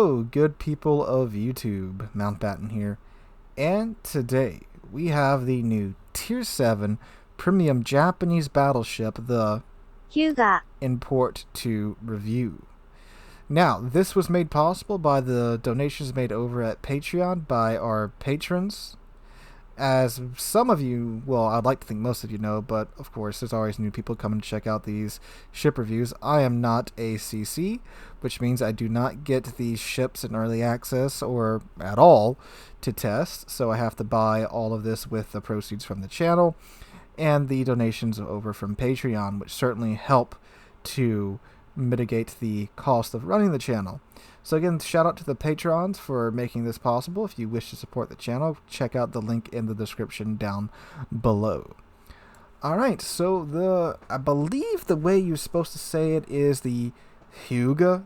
Hello, good people of YouTube. Mountbatten here. And today we have the new Tier 7 Premium Japanese battleship, the Hyuga. import to review. Now, this was made possible by the donations made over at Patreon by our patrons. As some of you, well, I'd like to think most of you know, but of course there's always new people coming to check out these ship reviews. I am not a CC, which means I do not get these ships in early access or at all to test, so I have to buy all of this with the proceeds from the channel and the donations over from Patreon, which certainly help to mitigate the cost of running the channel. So again, shout out to the patrons for making this possible. If you wish to support the channel, check out the link in the description down below. Alright, so I believe the way you're supposed to say it is the Hyuga.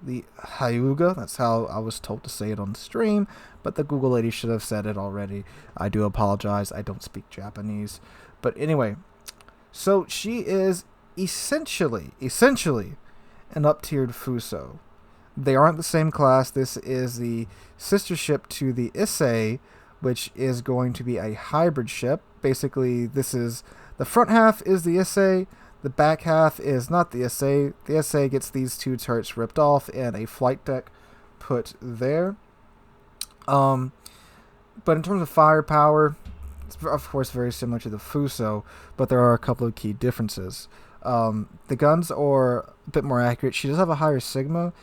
That's how I was told to say it on the stream, but the Google lady should have said it already. I do apologize, I don't speak Japanese. But anyway, so she is essentially an up-tiered Fuso. They aren't the same class. This is the sister ship to the Issei, which is going to be a hybrid ship. Basically, this is the front half is the Issei, the back half is not the Issei. The Issei gets these two turrets ripped off and a flight deck put there. But in terms of firepower, it's of course very similar to the Fuso, but there are a couple of key differences. The guns are a bit more accurate. She does have a higher Sigma,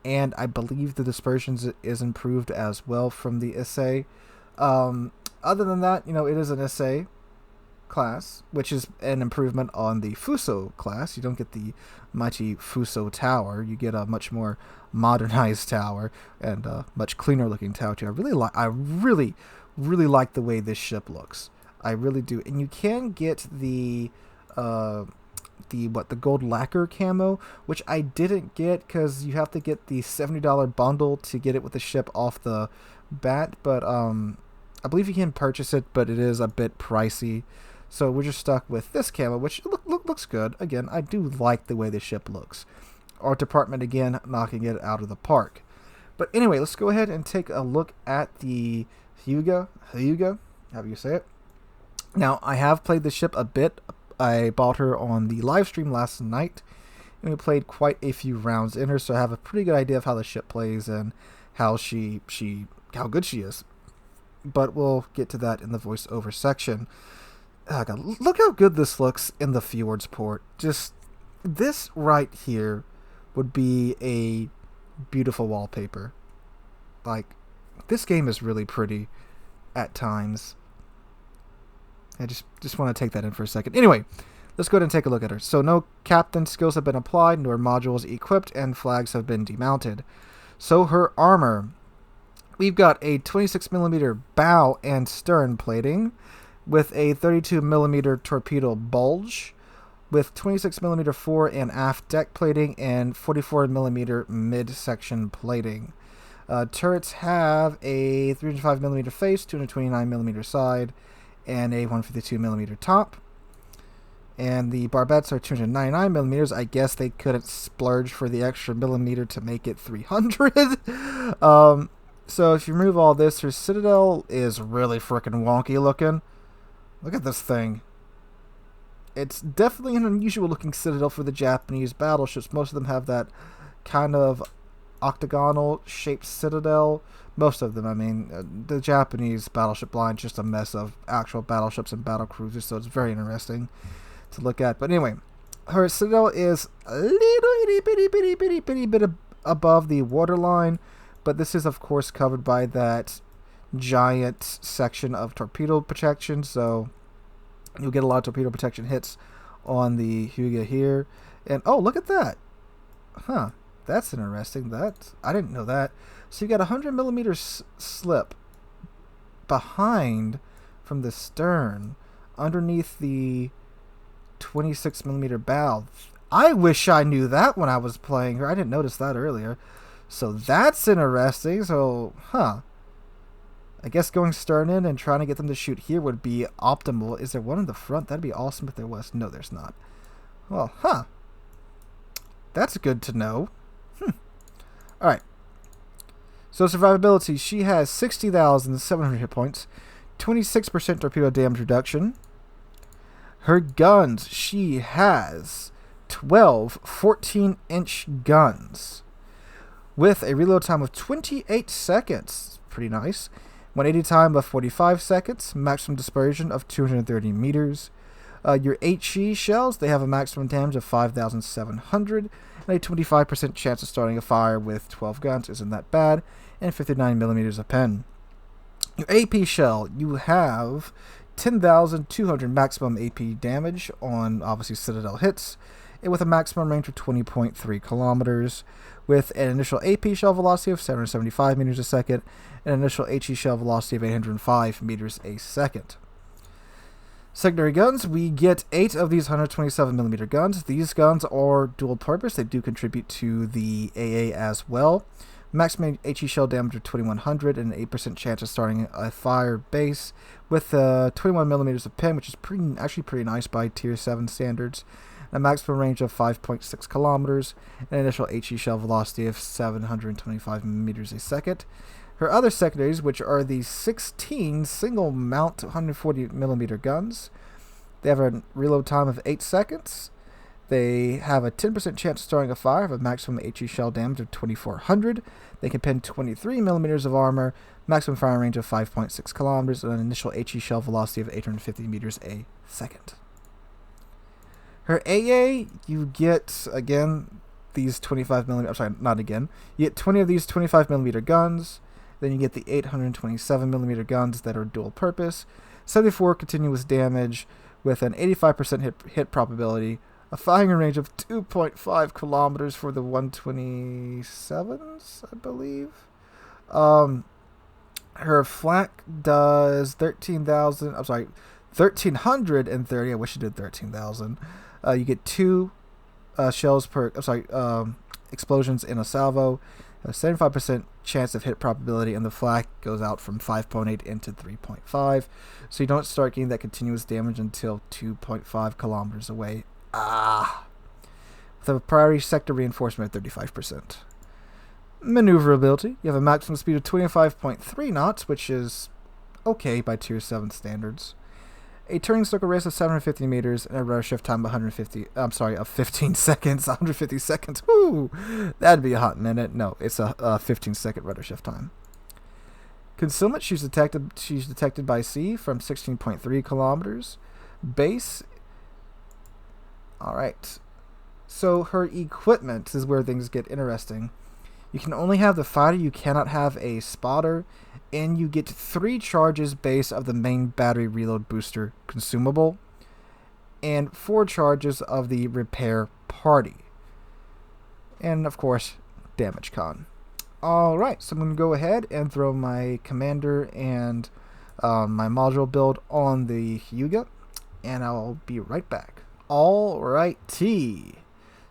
and I believe the dispersions is improved as well from the Issei. Other than that, it is an Issei class, which is an improvement on the Fuso class. You don't get the mighty Fuso tower. You get a much more modernized tower and a much cleaner looking tower too. I really like the way this ship looks. I really do. And you can get the gold lacquer camo, which I didn't get because you have to get the $70 bundle to get it with the ship off the bat, but I believe you can purchase it, but it is a bit pricey, so we're just stuck with this camo, which looks good. Again, I do like the way the ship looks. Art department, again, knocking it out of the park. But anyway, let's go ahead and take a look at the Hyuga, however you say it. Now, I have played the ship a bit. I bought her on the live stream last night, and we played quite a few rounds in her, so I have a pretty good idea of how the ship plays and how how good she is. But we'll get to that in the voiceover section. Oh God, look how good this looks in the Fjords port. Just this right here would be a beautiful wallpaper. Like, this game is really pretty at times. I just want to take that in for a second. Anyway, let's go ahead and take a look at her. So no captain skills have been applied, nor modules equipped, and flags have been demounted. So her armor. We've got a 26mm bow and stern plating with a 32mm torpedo bulge with 26mm fore and aft deck plating and 44mm midsection plating. Turrets have a 305mm face, 229mm side, and a 152mm top. And the barbettes are 299mm. I guess they couldn't splurge for the extra millimeter to make it 300. So if you remove all this, her citadel is really freaking wonky looking. Look at this thing. It's definitely an unusual looking citadel for the Japanese battleships. Most of them have that kind of octagonal shaped citadel. Most of them, I mean, the Japanese battleship line is just a mess of actual battleships and battle cruisers, so it's very interesting to look at. But anyway, her citadel is a little bitty bit above the waterline, but this is of course covered by that giant section of torpedo protection, so you'll get a lot of torpedo protection hits on the Hyuga here. And oh, look at that. Huh. That's interesting. I didn't know that. So you got a 100mm slip behind from the stern underneath the 26mm bow. I wish I knew that when I was playing her. I didn't notice that earlier. So that's interesting. So, I guess going stern in and trying to get them to shoot here would be optimal. Is there one in the front? That'd be awesome if there was. No, there's not. Well, That's good to know. Alright. So survivability, she has 60,700 hit points, 26% torpedo damage reduction. Her guns, she has 12 14-inch guns with a reload time of 28 seconds. Pretty nice. 180 time of 45 seconds. Maximum dispersion of 230 meters. Your HE shells, they have a maximum damage of 5,700 and a 25% chance of starting a fire with 12 guns. Isn't that bad? And 59 millimeters of pen. Your AP shell, you have 10,200 maximum AP damage on obviously Citadel hits, and with a maximum range of 20.3 kilometers, with an initial AP shell velocity of 775 meters a second, and an initial HE shell velocity of 805 meters a second. Secondary guns, we get 8 of these 127mm guns. These guns are dual purpose. They do contribute to the AA as well. Maximum HE shell damage of 2100 and an 8% chance of starting a fire base with 21mm of pen, which is actually pretty nice by tier 7 standards. A maximum range of 5.6 kilometers, and an initial HE shell velocity of 725 meters a second. Her other secondaries, which are the 16 single mount 140mm guns, they have a reload time of 8 seconds. They have a 10% chance of starting a fire, have a maximum HE shell damage of 2400. They can pen 23mm of armor, maximum firing range of 5.6 kilometers, and an initial HE shell velocity of 850 meters a second. Her AA, you get, again, these 25mm, I'm sorry, not again. You get 20 of these 25mm guns. Then you get the 827mm guns that are dual purpose. 74 continuous damage with an 85% hit probability. A firing range of 2.5 kilometers for the 127s, I believe. Her flak does 1,330. I wish it did 13,000. You get 2 shells per, explosions in a salvo. A 75% chance of hit probability, and the flak goes out from 5.8 into 3.5. So you don't start getting that continuous damage until 2.5 kilometers away. With a priority sector reinforcement at 35%. Maneuverability. You have a maximum speed of 25.3 knots, which is okay by tier 7 standards. A turning circle radius of 750 meters and a rudder shift time of 15 seconds. 150 seconds. Woo! That'd be a hot minute. No, it's a 15-second rudder shift time. Concealment, she's detected by sea from 16.3 kilometers. Base. Alright. So her equipment is where things get interesting. You can only have the fighter, you cannot have a spotter, and you get 3 charges base of the main battery reload booster consumable, and 4 charges of the repair party. And of course, damage con. Alright, so I'm going to go ahead and throw my commander and my module build on the Hyuga, and I'll be right back. Alrighty.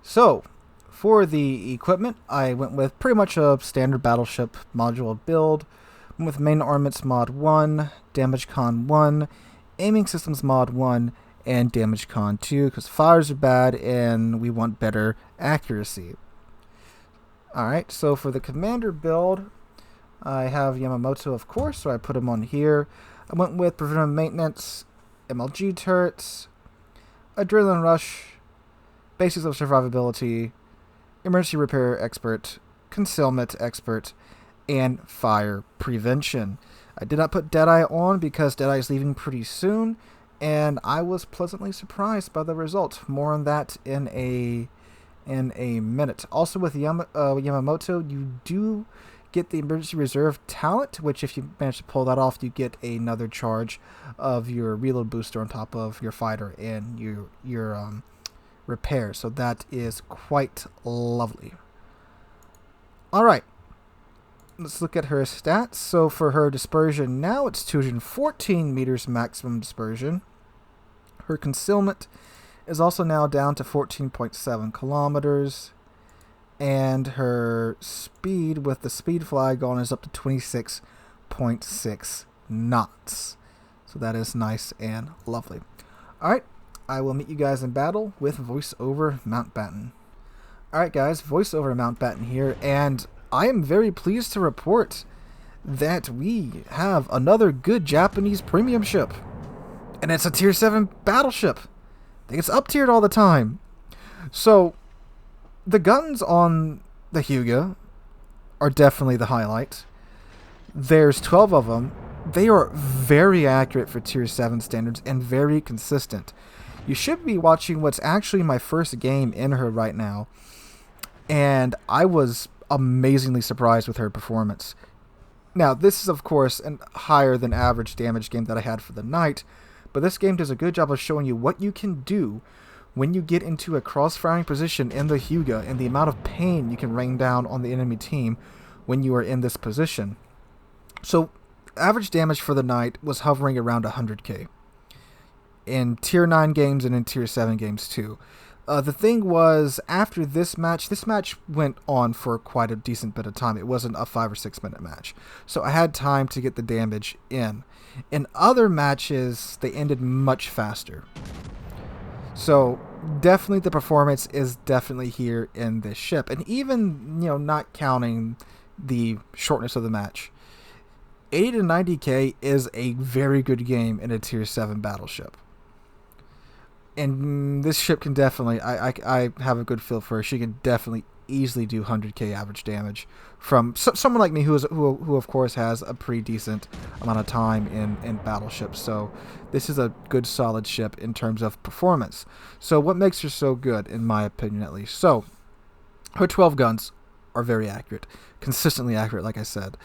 So, for the equipment, I went with pretty much a standard battleship module build. Went with main armaments mod 1, damage con 1, aiming systems mod 1, and damage con 2, because fires are bad and we want better accuracy. Alright, so for the commander build, I have Yamamoto, of course, so I put him on here. I went with preventive maintenance, MLG turrets, adrenaline rush, basics of survivability, emergency repair expert, concealment expert, and fire prevention. I did not put Deadeye on because Deadeye is leaving pretty soon, and I was pleasantly surprised by the result. More on that in a minute. Also with Yamamoto, you do get the emergency reserve talent, which if you manage to pull that off, you get another charge of your reload booster on top of your fighter and your repair. So that is quite lovely. Alright. Let's look at her stats. So for her dispersion now, it's 214 meters maximum dispersion. Her concealment is also now down to 14.7 kilometers. And her speed with the speed flag on is up to 26.6 knots. So that is nice and lovely. Alright, I will meet you guys in battle with voiceover Mountbatten. Alright guys, voiceover Mountbatten here, and I am very pleased to report that we have another good Japanese premium ship. And it's a tier 7 battleship. I think it's up tiered all the time. So, the guns on the Hyuga are definitely the highlight. There's 12 of them. They are very accurate for tier 7 standards and very consistent. You should be watching what's actually my first game in her right now. And I was amazingly surprised with her performance. Now, this is, of course, a higher than average damage game that I had for the night, but this game does a good job of showing you what you can do when you get into a cross-firing position in the Hyuga and the amount of pain you can rain down on the enemy team when you are in this position. So, average damage for the night was hovering around 100k in tier 9 games and in tier 7 games too. The thing was, after this match went on for quite a decent bit of time. It wasn't a 5 or 6 minute match. So I had time to get the damage in. In other matches, they ended much faster. So definitely the performance is definitely here in this ship. And even, not counting the shortness of the match, 80 to 90k is a very good game in a tier 7 battleship. And this ship can definitely, I have a good feel for her. She can definitely easily do 100k average damage from someone like me who of course has a pretty decent amount of time in battleships. So this is a good solid ship in terms of performance. So what makes her so good, in my opinion at least? So her 12 guns are very accurate, consistently accurate, like I said.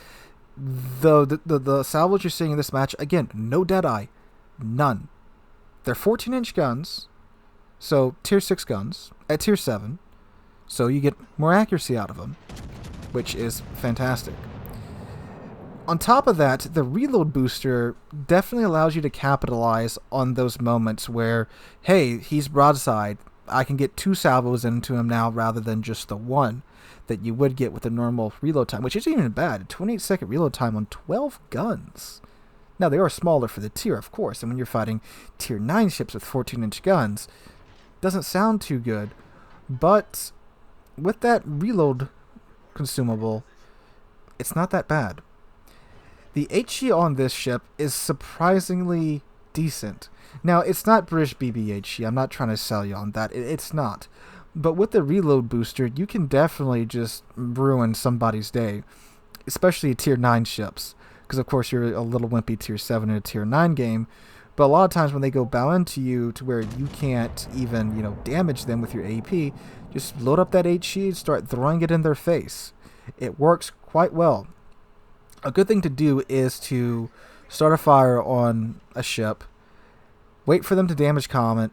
The salvos you're seeing in this match, again, no deadeye, none. They're 14-inch guns, so tier 6 guns, at tier 7, so you get more accuracy out of them, which is fantastic. On top of that, the reload booster definitely allows you to capitalize on those moments where, hey, he's broadside, I can get 2 salvos into him now rather than just the 1 that you would get with a normal reload time, which isn't even bad. 28-second reload time on 12 guns. Now, they are smaller for the tier, of course, and when you're fighting tier 9 ships with 14-inch guns, doesn't sound too good, but with that reload consumable, it's not that bad. The HE on this ship is surprisingly decent. Now, it's not British BB HE, I'm not trying to sell you on that, it's not. But with the reload booster, you can definitely just ruin somebody's day, especially tier 9 ships. Because, of course, you're a little wimpy tier 7 in a tier 9 game. But a lot of times when they go bow into you to where you can't even, damage them with your AP, just load up that HE and start throwing it in their face. It works quite well. A good thing to do is to start a fire on a ship, wait for them to damage con it,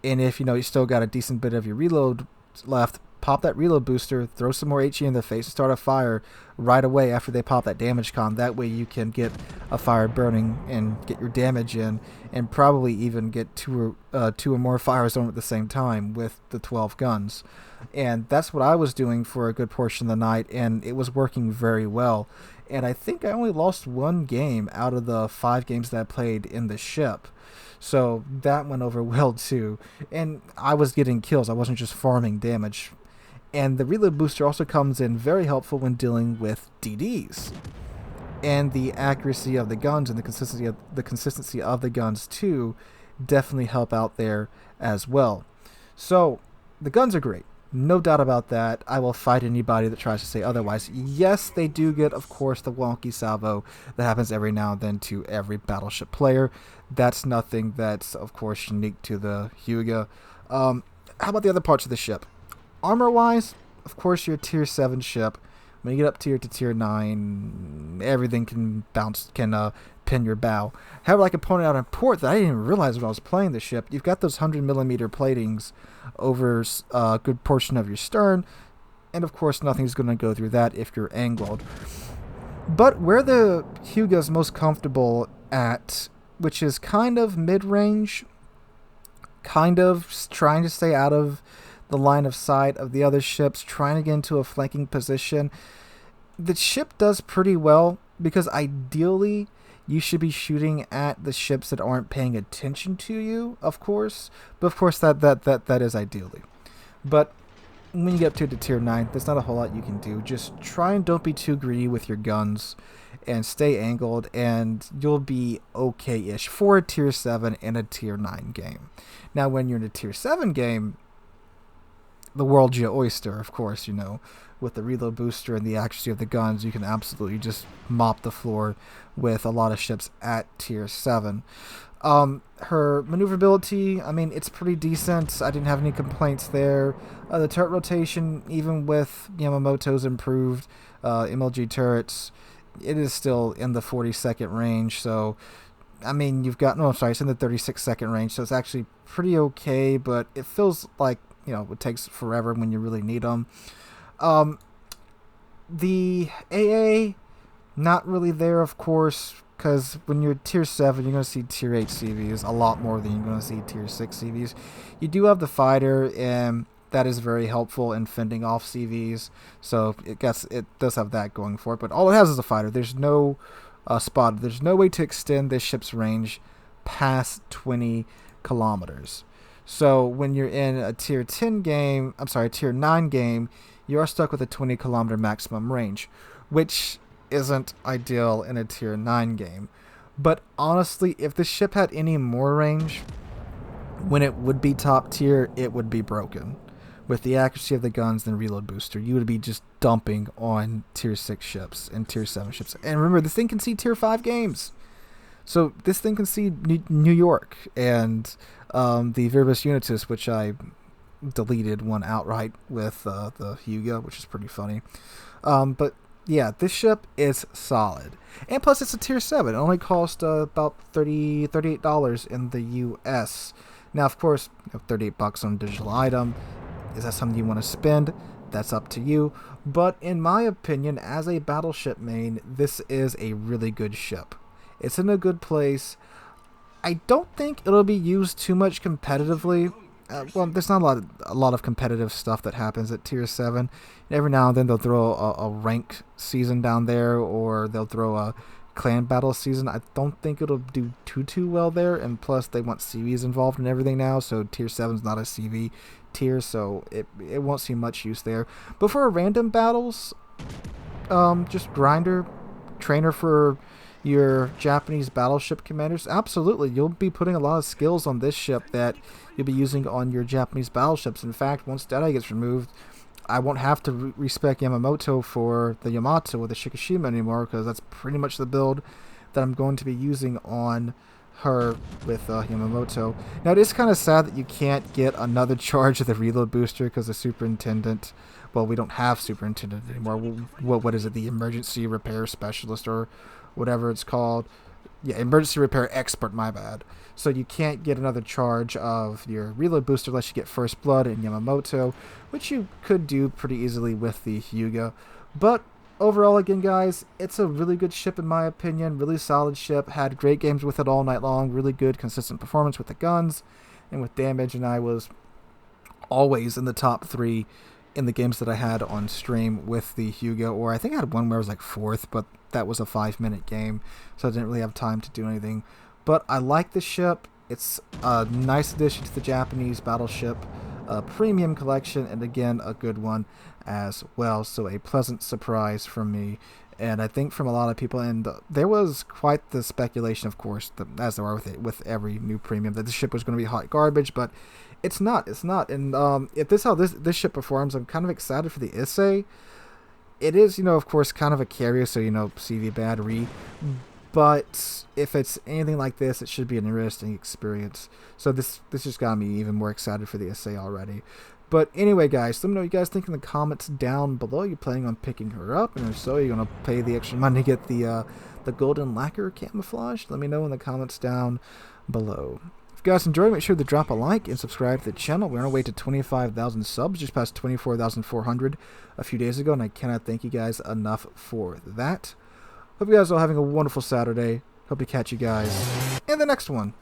and if, you still got a decent bit of your reload left, pop that reload booster, throw some more HE in their face, and start a fire right away after they pop that damage con. That way you can get a fire burning and get your damage in, and probably even get two or more fires on at the same time with the 12 guns. And that's what I was doing for a good portion of the night, and it was working very well. And I think I only lost 1 game out of the 5 games that I played in the ship. So that went over well too. And I was getting kills, I wasn't just farming damage. And the reload booster also comes in very helpful when dealing with DDs. And the accuracy of the guns and the consistency of the guns too definitely help out there as well. So the guns are great. No doubt about that. I will fight anybody that tries to say otherwise. Yes, they do get, of course, the wonky salvo that happens every now and then to every battleship player. That's nothing that's, of course, unique to the Hyuga. How about the other parts of the ship? Armor-wise, of course, you're a tier 7 ship. When you get up tier to tier 9, everything can pin your bow. However, like I pointed out in port that I didn't even realize when I was playing the ship, you've got those 100mm platings over a good portion of your stern, and of course nothing's going to go through that if you're angled. But where the Hyuga is most comfortable at, which is kind of mid-range, kind of trying to stay out of the line of sight of the other ships, trying to get into a flanking position, the ship does pretty well, because ideally you should be shooting at the ships that aren't paying attention to you, of course. But of course that is ideally. But when you get up to tier 9, there's not a whole lot you can do. Just try and don't be too greedy with your guns and stay angled, and you'll be okay-ish for a tier 7 and a tier 9 game. Now, when you're in a tier 7 game, the world's your oyster, of course, with the reload booster and the accuracy of the guns, you can absolutely just mop the floor with a lot of ships at tier 7. Her maneuverability, I mean, it's pretty decent. I didn't have any complaints there. The turret rotation, even with Yamamoto's improved MLG turrets, it is still in the 40-second range. So, I mean, it's in the 36-second range. So it's actually pretty okay, but it feels like, it takes forever when you really need them. The AA, not really there, of course, because when you're tier 7, you're going to see tier 8 CVs a lot more than you're going to see tier 6 CVs. You do have the fighter, and that is very helpful in fending off CVs, so it does have that going for it, but all it has is a fighter. There's no spot. There's no way to extend this ship's range past 20 kilometers. So when you're in a tier 9 game, you are stuck with a 20 kilometer maximum range, which isn't ideal in a tier 9 game. But honestly, if the ship had any more range, when it would be top tier, it would be broken. With the accuracy of the guns and reload booster, you would be just dumping on tier 6 ships and tier 7 ships. And remember, this thing can see tier 5 games. So this thing can see New York and the Verbus Unitus, which I deleted one outright with the Hyuga, which is pretty funny. But yeah, this ship is solid. And plus, it's a tier 7. It only cost about $38 in the US. Now, of course, $38 on a digital item. Is that something you want to spend? That's up to you. But in my opinion, as a battleship main, this is a really good ship. It's in a good place. I don't think it'll be used too much competitively. There's not a lot of competitive stuff that happens at tier 7. Every now and then they'll throw a rank season down there, or they'll throw a clan battle season. I don't think it'll do too well there, and plus they want CVs involved in everything now, so tier 7's not a CV tier, so it won't see much use there. But for random battles, just grinder, trainer for your Japanese battleship commanders, absolutely, you'll be putting a lot of skills on this ship that you'll be using on your Japanese battleships. In fact, once Deadeye gets removed, I won't have to respec Yamamoto for the Yamato or the Shikishima anymore, because that's pretty much the build that I'm going to be using on her with Yamamoto. Now, it is kind of sad that you can't get another charge of the reload booster because the superintendent, well, we don't have superintendent anymore. What is it, the emergency repair specialist or whatever it's called? Yeah, emergency repair expert, my bad. So you can't get another charge of your reload booster unless you get first blood in Yamamoto, which you could do pretty easily with the Hyuga. But overall, again, guys, it's a really good ship in my opinion. Really solid ship. Had great games with it all night long. Really good, consistent performance with the guns and with damage. And I was always in the top 3 in the games that I had on stream with the Hyuga. Or I think I had one where I was like 4th, but that was a 5-minute game, so I didn't really have time to do anything. But I like the ship. It's a nice addition to the Japanese battleship premium collection, and again, a good one as well. So a pleasant surprise from me, and I think from a lot of people. And there was quite the speculation, of course, as there are with every new premium, that the ship was going to be hot garbage, but it's not. It's not. And if this is how this ship performs, I'm kind of excited for the Issei. It is, of course, kind of a carrier, so, CV battery. But if it's anything like this, it should be an interesting experience. So this just got me even more excited for the Issei already. But anyway, guys, let me know what you guys think in the comments down below. Are you planning on picking her up? And if so, are you going to pay the extra money to get the golden lacquer camouflage? Let me know in the comments down below. If you guys enjoyed, make sure to drop a like and subscribe to the channel. We're on our way to 25,000 subs, just past 24,400 a few days ago, and I cannot thank you guys enough for that. Hope you guys are all having a wonderful Saturday. Hope to catch you guys in the next one.